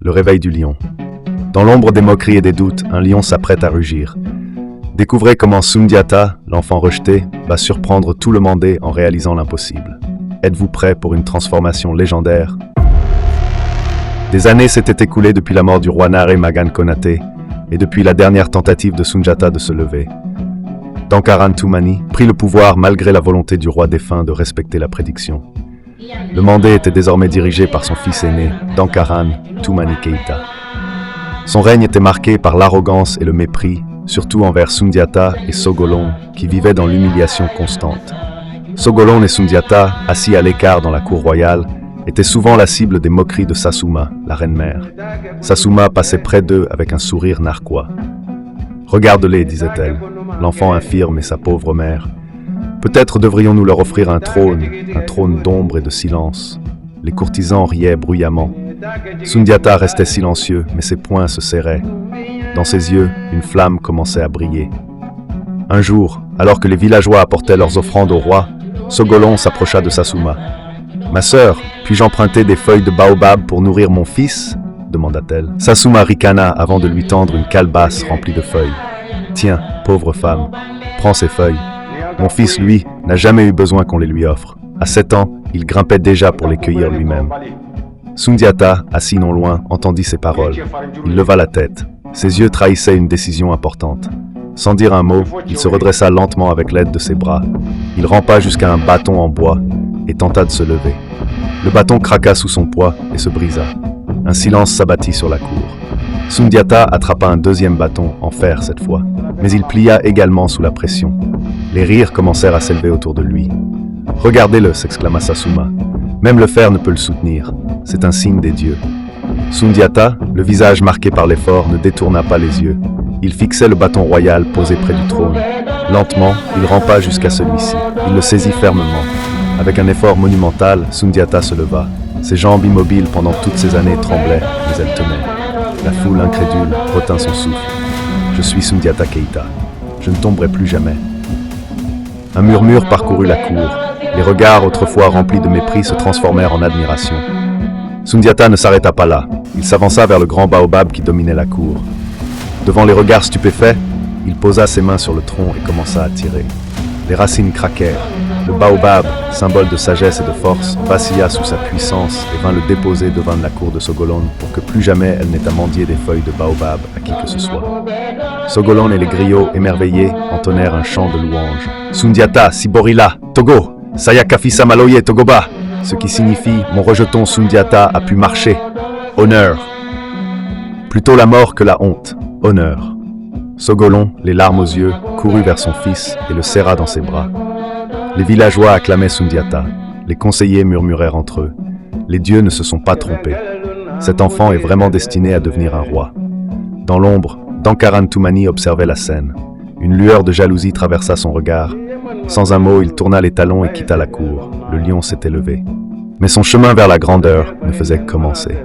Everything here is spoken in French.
Le réveil du lion. Dans l'ombre des moqueries et des doutes, un lion s'apprête à rugir. Découvrez comment Sundiata, l'enfant rejeté, va surprendre tout le Mandé en réalisant l'impossible. Êtes-vous prêt pour une transformation légendaire? Des années s'étaient écoulées depuis la mort du roi Naré Magan Konaté et depuis la dernière tentative de Sundiata de se lever. Dankaran Toumani prit le pouvoir malgré la volonté du roi défunt de respecter la prédiction. Le Mandé était désormais dirigé par son fils aîné, Dankaran Toumani Keïta. Son règne était marqué par l'arrogance et le mépris, surtout envers Sundiata et Sogolon, qui vivaient dans l'humiliation constante. Sogolon et Sundiata, assis à l'écart dans la cour royale, étaient souvent la cible des moqueries de Sassouma, la reine-mère. Sassouma passait près d'eux avec un sourire narquois. « Regarde-les, disait-elle, l'enfant infirme et sa pauvre mère. Peut-être devrions-nous leur offrir un trône d'ombre et de silence. » Les courtisans riaient bruyamment. Sundiata restait silencieux, mais ses poings se serraient. Dans ses yeux, une flamme commençait à briller. Un jour, alors que les villageois apportaient leurs offrandes au roi, Sogolon s'approcha de Sassouma. « Ma sœur, puis-je emprunter des feuilles de baobab pour nourrir mon fils ?» demanda-t-elle. Sassouma ricana avant de lui tendre une calebasse remplie de feuilles. « Tiens, pauvre femme, prends ces feuilles. Mon fils, lui, n'a jamais eu besoin qu'on les lui offre. À 7 ans, il grimpait déjà pour les cueillir lui-même. » Sundiata, assis non loin, entendit ces paroles. Il leva la tête. Ses yeux trahissaient une décision importante. Sans dire un mot, il se redressa lentement avec l'aide de ses bras. Il rampa jusqu'à un bâton en bois et tenta de se lever. Le bâton craqua sous son poids et se brisa. Un silence s'abattit sur la cour. Sundiata attrapa un deuxième bâton, en fer cette fois, mais il plia également sous la pression. Les rires commencèrent à s'élever autour de lui. « Regardez-le » s'exclama Sassouma. « Même le fer ne peut le soutenir. C'est un signe des dieux. » Sundiata, le visage marqué par l'effort, ne détourna pas les yeux. Il fixait le bâton royal posé près du trône. Lentement, il rampa jusqu'à celui-ci. Il le saisit fermement. Avec un effort monumental, Sundiata se leva. Ses jambes immobiles pendant toutes ces années tremblaient, mais elles tenaient. La foule incrédule retint son souffle. « Je suis Sundiata Keïta. Je ne tomberai plus jamais. » Un murmure parcourut la cour. Les regards autrefois remplis de mépris se transformèrent en admiration. Sundiata ne s'arrêta pas là. Il s'avança vers le grand baobab qui dominait la cour. Devant les regards stupéfaits, il posa ses mains sur le tronc et commença à tirer. Les racines craquèrent. Le baobab, symbole de sagesse et de force, vacilla sous sa puissance et vint le déposer devant la cour de Sogolon pour que plus jamais elle n'ait à mendier des feuilles de baobab à qui que ce soit. Sogolon et les griots, émerveillés, entonnèrent un chant de louange. Sundiata, Siborila, Togo, Sayakafisa Maloye Togoba, ce qui signifie « Mon rejeton Sundiata a pu marcher ». Honneur. Plutôt la mort que la honte. Honneur. Sogolon, les larmes aux yeux, courut vers son fils et le serra dans ses bras. Les villageois acclamaient Sundiata. Les conseillers murmurèrent entre eux. Les dieux ne se sont pas trompés. Cet enfant est vraiment destiné à devenir un roi. Dans l'ombre, Dankaran Toumani observait la scène. Une lueur de jalousie traversa son regard. Sans un mot, il tourna les talons et quitta la cour. Le lion s'était levé. Mais son chemin vers la grandeur ne faisait que commencer.